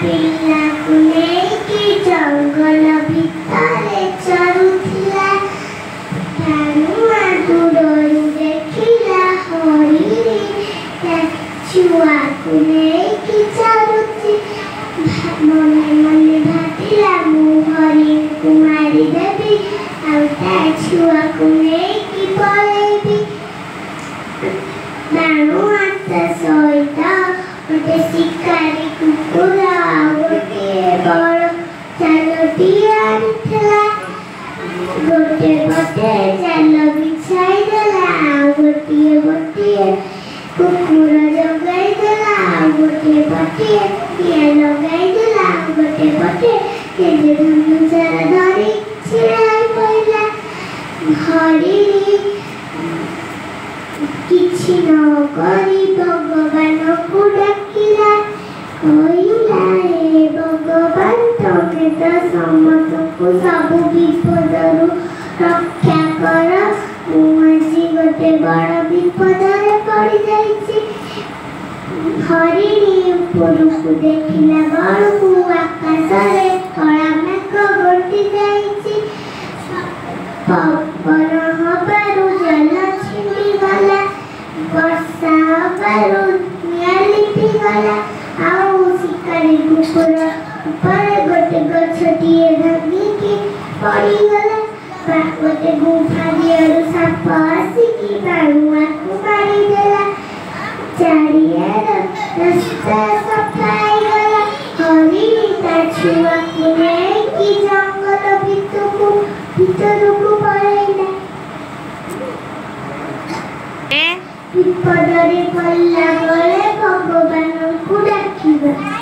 ପିଲାକୁ ନେଇକି ଜଙ୍ଗଲ ଭିତରେ ଚରୁଥିଲା। କାନୁଆ ଦୂରରୁ ଦେଖିଲା ହରିଣୀ ତା ଛୁଆକୁ ନେଇକି ଚରୁଛି। ମନେ ମନେ ଭାବିଲା ମୁଁ ହରିଣୀକୁ ମାରିଦେବି ଆଉ ତା ଛୁଆକୁ ନେଇକି ପଳେଇବି। କାନୁଆ ତା ସହିତ ଗୋଟେ ଶିକାରୀ କୁକୁର ଆଉ ଗୋଟିଏ ବଡ଼ ଚାଲଟିଏ ଆଣିଥିଲା। ଗୋଟେ ପଟେ ଚାଲ ବିଛାଇ ଦେଲା ଆଉ ଗୋଟିଏ କୁକୁର ଜଗାଇ ଦେଲା ଆଉ ଗୋଟିଏ ପଟେ ନିଆଁ ଲଗାଇ ଦେଲା ଆଉ ଗୋଟେ ପଟେ ଧନୁଚାର ଧରି ଛିଡ଼ା ହୋଇ ପଡ଼ିଲା। ହରିଣୀ କିଛି ନ କରି ଭଗବାନଙ୍କୁ ଡାକିଲା। କହିଲା ହେ ଭଗବାନ ତମେ ତ ସମସ୍ତଙ୍କୁ ସବୁ ବିପଦରୁ ରକ୍ଷା କର। ମୁଁ ଆଜି ଗୋଟେ ବଡ଼ ବିପଦରେ ପଡ଼ିଯାଇଛି। ହରିଣୀ ଉପରକୁ ଦେଖିଲା ବେଳକୁ ଆକାଶରେ କଳା ମେଘ ଘୋଟି ଯାଇଛି। ପବନ ହବାରୁ ଜଲ ଛିଣ୍ଡିଗଲା, ବର୍ଷା ହବାରୁ ନିଆଁ ଲିଭିଗଲା ଆଉ ଶିକାରୀ କୁକୁର ଉପରେ ଗୋଟେ ଗଛଟିଏ ଭାଙ୍ଗିକି ପଡ଼ିଗଲା। ଗୋଟେ ଗୁମ୍ଫା ଦିହରୁ ସାପ ଆସିକି କାନୁଆକୁ ମାରିଦେଲା। ଚାରିଆଡ଼ ରାସ୍ତା ସଫା ହେଇଗଲା। ହରିଣୀ ତା ଛୁଆକୁ ନେଇକି ଜଙ୍ଗଲ ଭିତରକୁ ପଳେଇଲା। ବିପଦରେ ପଡ଼ିଲା ବେଳେ ଭଗବାନଙ୍କୁ ଡାକିବା।